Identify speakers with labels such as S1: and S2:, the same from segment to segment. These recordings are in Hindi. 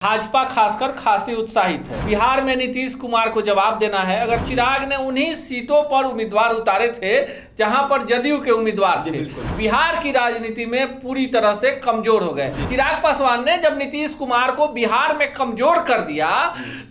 S1: भाजपा खासकर खासी उत्साहित है। बिहार में नीतीश कुमार को जवाब देना है। अगर चिराग ने उन्हीं सीटों पर उम्मीदवार उतारे थे जहां पर जदयू के उम्मीदवार थे, बिहार की राजनीति में पूरी तरह से कमजोर हो गए। चिराग पासवान ने जब नीतीश कुमार को बिहार में कमजोर कर दिया,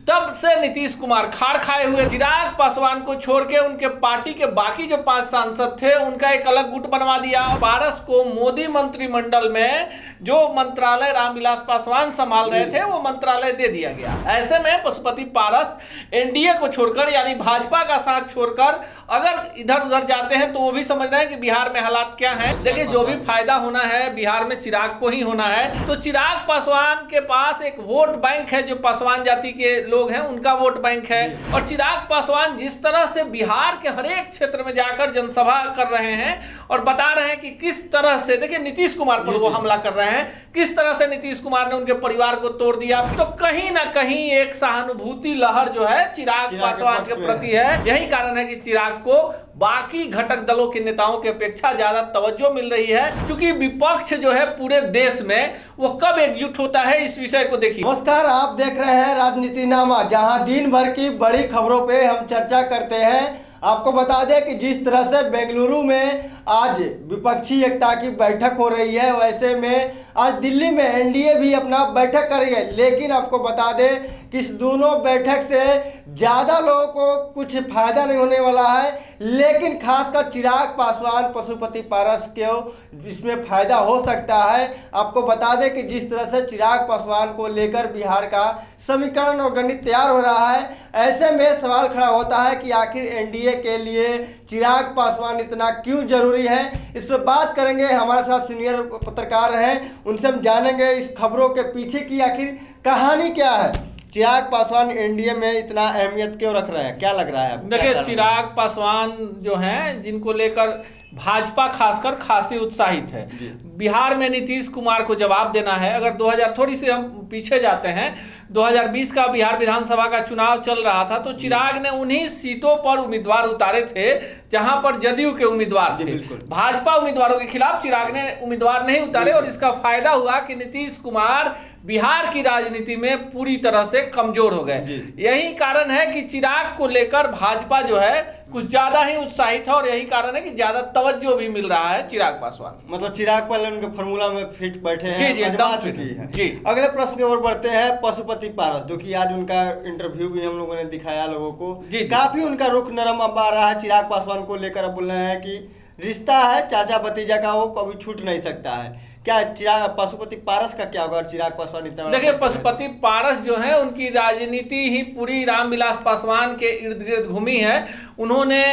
S1: तब से नीतीश कुमार खाड़ खाए हुए। चिराग पासवान को छोड़ के उनके पार्टी के बाकी जो 5 सांसद थे उनका एक अलग गुट बनवा दिया। पारस को मोदी मंत्रिमंडल में जो मंत्रालय रामविलास पासवान संभाल रहे थे वो मंत्रालय दे दिया गया। ऐसे में पशुपति पारस एनडीए को छोड़कर यानी भाजपा का साथ छोड़कर अगर इधर उधर जाते हैं तो वो भी समझ रहे हैं कि बिहार में हालात क्या हैं। देखिए, जो भी फायदा होना है बिहार में चिराग को ही होना है। तो चिराग पासवान के पास एक वोट बैंक है, जो पासवान जाति के लोग हैं उनका वोट बैंक है। और चिराग पासवान जिस तरह से बिहार के हर एक क्षेत्र में जाकर जनसभा कर रहे हैं और बता रहे हैं कि किस तरह से, देखिए नीतीश कुमार पर वो हमला कर रहे हैं, किस तरह से नीतीश कुमार ने उनके परिवार को तोड़ दिया, तो कहीं ना कहीं एक सहानुभूति लहर जो है चिराग पासवान के प्रति है। यही कारण है कि चिराग को बाकी घटक दलों के नेताओं की अपेक्षा ज्यादा तवज्जो मिल रही है, क्योंकि विपक्ष जो है पूरे देश में वो कब एकजुट होता है इस विषय को देखिए।
S2: नमस्कार, आप देख रहे हैं राजनीतिनामा, जहां दिन भर की बड़ी खबरों पे हम चर्चा करते हैं। आपको बता दें कि जिस तरह से बेंगलुरु में आज विपक्षी एकता की बैठक हो रही है, वैसे में आज दिल्ली में एनडीए भी अपना बैठक कर रही है। लेकिन आपको बता दें कि इस दोनों बैठक से ज़्यादा लोगों को कुछ फायदा नहीं होने वाला है, लेकिन खासकर चिराग पासवान, पशुपति पारस को इसमें फायदा हो सकता है। आपको बता दें कि जिस तरह से चिराग पासवान को लेकर बिहार का समीकरण और गणित तैयार हो रहा है, ऐसे में सवाल खड़ा होता है कि आखिर एनडीए के लिए चिराग पासवान इतना क्यों जरूरी है। इस पर बात करेंगे, हमारे साथ सीनियर पत्रकार हैं, उनसे हम जानेंगे इस खबरों के पीछे की आखिर कहानी क्या है। चिराग पासवान एनडीए में इतना अहमियत क्यों रख रहे हैं, क्या लग रहा है?
S1: देखिए, चिराग पासवान जो हैं जिनको लेकर भाजपा खासकर खासी उत्साहित है। बिहार में नीतीश कुमार को जवाब देना है। अगर 2000 थोड़ी सी हम पीछे जाते हैं, 2020 का बिहार विधानसभा का चुनाव चल रहा था, तो चिराग ने उन्हीं सीटों पर उम्मीदवार उतारे थे जहां पर जदयू के उम्मीदवार थे। भाजपा उम्मीदवारों के खिलाफ चिराग ने उम्मीदवार नहीं उतारे और इसका फायदा हुआ कि नीतीश कुमार बिहार की राजनीति में पूरी तरह से कमजोर हो गए। यही कारण है कि चिराग को लेकर भाजपा जो है कुछ ज्यादा ही उत्साहित है और यही कारण है कि ज्यादा तवज्जो भी मिल रहा है चिराग पासवान।
S2: मतलब चिराग पहले उनके फॉर्मूला में फिट बैठे हैं,
S1: आजमा
S2: चुकी है।
S1: जी।
S2: अगले प्रश्न और बढ़ते हैं, पशुपति पारस, जो कि आज उनका इंटरव्यू भी हम लोगों ने दिखाया लोगों को। काफी उनका रुख नरम अब आ रहा है चिराग पासवान को लेकर। अब बोल रहे हैं कि रिश्ता है चाचा भतीजा का, वो कभी छूट नहीं सकता है। क्या चिराग पशुपति पारस का क्या होगा चिराग पासवान इतना?
S1: देखिए, पशुपति पारस जो है उनकी राजनीति ही पूरी रामविलास पासवान के इर्द गिर्द घूमी है। उन्होंने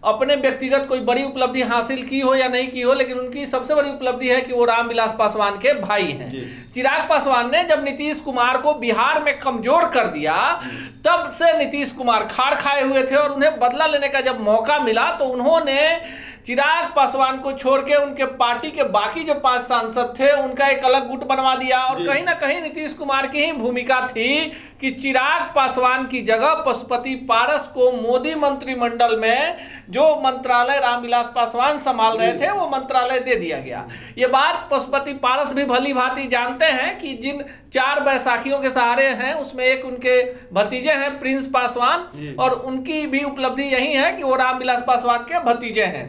S1: अपने व्यक्तिगत कोई बड़ी उपलब्धि हासिल की हो या नहीं की हो, लेकिन उनकी सबसे बड़ी उपलब्धि है कि वो रामविलास पासवान के भाई हैं। चिराग पासवान ने जब नीतीश कुमार को बिहार में कमजोर कर दिया, तब से नीतीश कुमार खाड़ खाए हुए थे और उन्हें बदला लेने का जब मौका मिला तो उन्होंने चिराग पासवान को छोड़ के उनके पार्टी के बाकी जो 5 सांसद थे उनका एक अलग गुट बनवा दिया। और कहीं ना कहीं नीतीश कुमार की ही भूमिका थी कि चिराग पासवान की जगह पशुपति पारस को मोदी मंत्रिमंडल में जो मंत्रालय रामविलास पासवान संभाल रहे थे वो मंत्रालय दे दिया गया। ये बात पशुपति पारस भी भली भांति जानते हैं कि जिन 4 बैसाखियों के सहारे हैं उसमें एक उनके भतीजे हैं प्रिंस पासवान, और उनकी भी उपलब्धि यही है कि वो रामविलास पासवान के भतीजे हैं।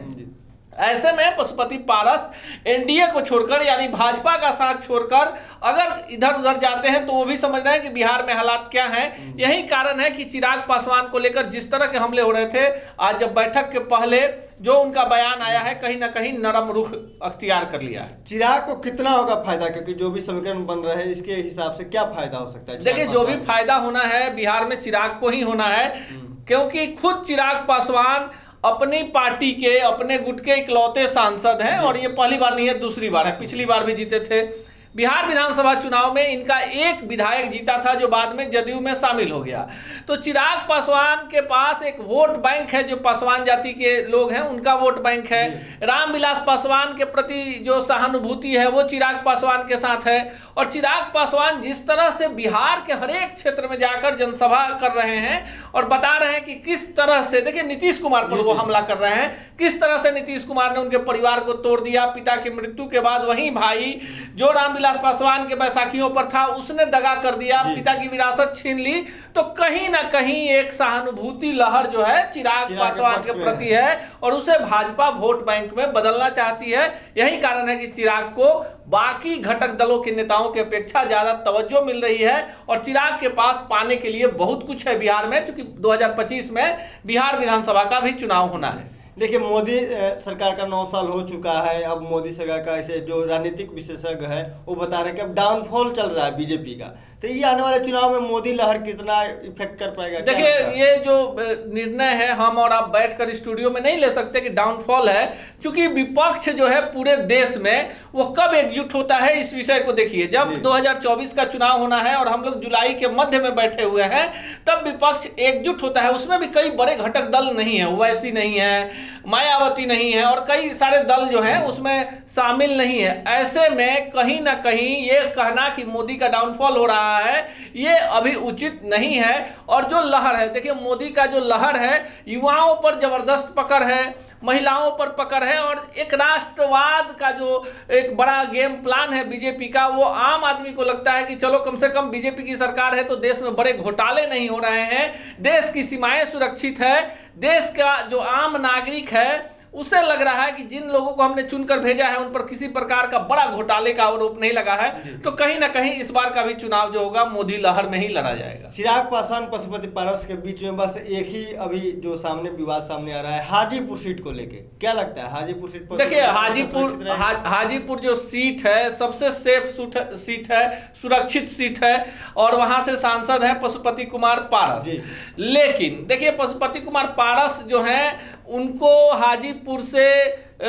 S1: ऐसे में पशुपति पारस एनडीए को छोड़कर यानी भाजपा का साथ छोड़कर अगर इधर उधर जाते हैं तो वो भी समझ रहे हैं कि बिहार में हालात क्या हैं। यही कारण है कि चिराग पासवान को लेकर जिस तरह के हमले हो रहे थे, आज जब बैठक के पहले जो उनका बयान आया है, कहीं ना कहीं नरम रुख अख्तियार कर लिया है।
S2: चिराग को कितना होगा फायदा, क्योंकि जो भी समीकरण बन रहे हैं इसके हिसाब से क्या फायदा हो सकता है?
S1: देखिए, जो भी फायदा होना है बिहार में चिराग को ही होना है, क्योंकि खुद चिराग पासवान अपनी पार्टी के अपने गुट के इकलौते सांसद हैं और ये पहली बार नहीं है, दूसरी बार है। पिछली बार भी जीते थे। बिहार विधानसभा चुनाव में इनका एक विधायक जीता था जो बाद में जदयू में शामिल हो गया। तो चिराग पासवान के पास एक वोट बैंक है, जो पासवान जाति के लोग हैं उनका वोट बैंक है। रामविलास पासवान के प्रति जो सहानुभूति है वो चिराग पासवान के साथ है। और चिराग पासवान जिस तरह से बिहार के हर एक क्षेत्र में जाकर जनसभा कर रहे हैं और बता रहे हैं कि किस तरह से, देखिए नीतीश कुमार पर वो हमला कर रहे हैं, किस तरह से नीतीश कुमार ने उनके परिवार को तोड़ दिया। पिता की मृत्यु के बाद वही भाई जो रामविलास रामविलास पासवान के बैसाखियों पर था, उसने दगा कर दिया, पिता की विरासत छीन ली। तो कहीं ना कहीं एक सहानुभूति लहर जो है चिराग पासवान के प्रति है और उसे भाजपा वोट बैंक में बदलना चाहती है। यही कारण है कि चिराग को बाकी घटक दलों के नेताओं की अपेक्षा ज्यादा तवज्जो मिल रही है और चिराग के पास पाने के लिए बहुत कुछ है बिहार में, क्योंकि 2025 में बिहार विधानसभा का भी चुनाव होना है।
S2: देखिए, मोदी सरकार का 9 साल हो चुका है। अब मोदी सरकार का ऐसे जो राजनीतिक विशेषज्ञ है वो बता रहे हैं कि अब डाउनफॉल चल रहा है बीजेपी का। तो ये आने वाले चुनाव में मोदी लहर कितना इफेक्ट कर पाएगा?
S1: देखिए, ये जो निर्णय है हम और आप बैठकर स्टूडियो में नहीं ले सकते कि डाउनफॉल है, क्योंकि विपक्ष जो है पूरे देश में वो कब एकजुट होता है इस विषय को देखिए। जब 2024 का चुनाव होना है और हम लोग जुलाई के मध्य में बैठे हुए हैं, तब विपक्ष एकजुट होता है। उसमें भी कई बड़े घटक दल नहीं है, ओवैसी नहीं है, मायावती नहीं है और कई सारे दल जो हैं उसमें शामिल नहीं है। ऐसे में कहीं ना कहीं ये कहना कि मोदी का डाउनफॉल हो रहा है ये अभी उचित नहीं है। और जो लहर है, देखिए मोदी का जो लहर है युवाओं पर जबरदस्त पकड़ है, महिलाओं पर पकड़ है और एक राष्ट्रवाद का जो एक बड़ा गेम प्लान है बीजेपी का, वो आम आदमी को लगता है कि चलो कम से कम बीजेपी की सरकार है तो देश में बड़े घोटाले नहीं हो रहे हैं, देश की सीमाएं सुरक्षित है, देश का जो आम नागरिक है उसे लग रहा है कि जिन लोगों को हमने चुनकर भेजा है उन पर किसी प्रकार का बड़ा घोटाले का आरोप नहीं लगा है। तो कहीं ना कहीं इस बार का भी चुनाव जो होगा मोदी लहर में ही लड़ा जाएगा।
S2: चिराग पासवान पशुपति पारस के बीच में बस एक ही अभी जो सामने विवाद सामने आ रहा है हाजीपुर सीट को लेके, क्या लगता है हाजीपुर सीट पर? देखिए,
S1: हाजीपुर जो सीट है सबसे सेफ सीट है, सुरक्षित सीट है और वहां से सांसद है पशुपति कुमार पारस। लेकिन देखिए, पशुपति कुमार पारस जो है उनको हाजीपुर से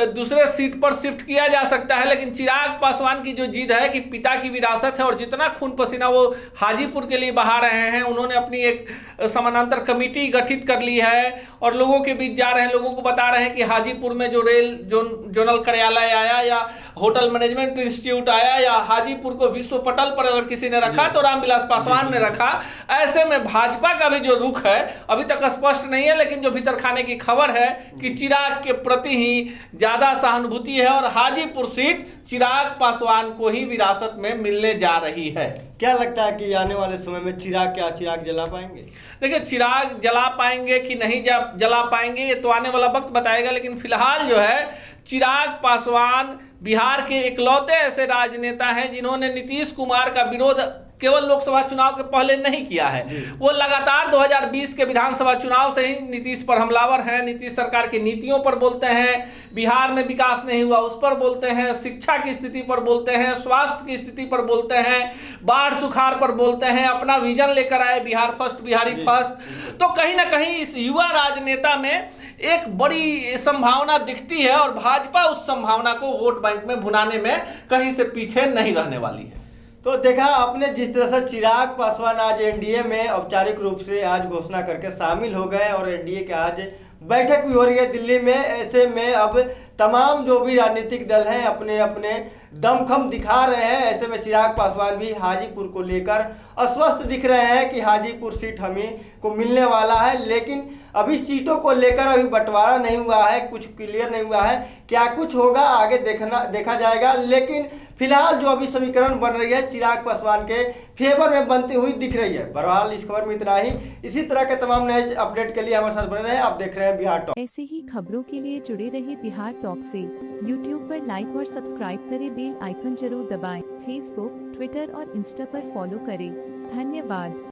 S1: दूसरे सीट पर शिफ्ट किया जा सकता है, लेकिन चिराग पासवान की जो जिद है कि पिता की विरासत है और जितना खून पसीना वो हाजीपुर के लिए बहा रहे हैं, उन्होंने अपनी एक समानांतर कमेटी गठित कर ली है और लोगों के बीच जा रहे हैं, लोगों को बता रहे हैं कि हाजीपुर में जो रेल जोनल कार्यालय आया या होटल मैनेजमेंट इंस्टीट्यूट आया या हाजीपुर को विश्व पटल पर अगर किसी ने रखा तो रामविलास पासवान ने रखा। ऐसे में भाजपा का भी जो रुख है अभी तक स्पष्ट नहीं है, लेकिन जो भीतर खाने की खबर है कि चिराग के प्रति ही ज्यादा सहानुभूति है और हाजीपुर सीट चिराग पासवान को ही विरासत में मिलने जा रही है।
S2: क्या लगता है कि आने वाले समय में चिराग जला पाएंगे?
S1: देखिए, चिराग जला पाएंगे कि नहीं जला पाएंगे ये तो आने वाला वक्त बताएगा, लेकिन फिलहाल जो है चिराग पासवान बिहार के इकलौते ऐसे राजनेता हैं जिन्होंने नीतीश कुमार का विरोध केवल लोकसभा चुनाव के पहले नहीं किया है, वो लगातार 2020 के विधानसभा चुनाव से ही नीतीश पर हमलावर हैं, नीतीश सरकार की नीतियों पर बोलते हैं, बिहार में विकास नहीं हुआ उस पर बोलते हैं, शिक्षा की स्थिति पर बोलते हैं, स्वास्थ्य की स्थिति पर बोलते हैं, बाढ़ सुखाड़ पर बोलते हैं, अपना विजन लेकर आए बिहार फर्स्ट बिहारी फर्स्ट। तो कहीं ना कहीं इस युवा राजनेता में एक बड़ी संभावना दिखती है और भाजपा उस संभावना को वोट बैंक में भुनाने में कहीं से पीछे नहीं रहने वाली है।
S2: तो देखा आपने जिस तरह से चिराग पासवान आज एनडीए में औपचारिक रूप से आज घोषणा करके शामिल हो गए और एनडीए के आज बैठक भी हो रही है दिल्ली में। ऐसे में अब तमाम जो भी राजनीतिक दल हैं अपने अपने दमखम दिखा रहे हैं। ऐसे में चिराग पासवान भी हाजीपुर को लेकर अस्वस्थ दिख रहे हैं कि हाजीपुर सीट हमें को मिलने वाला है, लेकिन अभी सीटों को लेकर अभी बंटवारा नहीं हुआ है, कुछ क्लियर नहीं हुआ है, क्या कुछ होगा आगे देखा जाएगा। लेकिन फिलहाल जो अभी समीकरण बन रही है चिराग पासवान के फेवर में बनती हुई दिख रही है। बहरहाल इस खबर में इतना ही। इसी तरह के तमाम नए अपडेट के लिए हमारे साथ बने रहें। आप देख रहे हैं बिहार टॉक।
S3: ऐसे ही खबरों के लिए जुड़े रहे बिहार टॉक से। यूट्यूब पर लाइक और सब्सक्राइब करें, बेल आइकन जरूर दबाएं। फेसबुक, ट्विटर और इंस्टा पर फॉलो करें। धन्यवाद।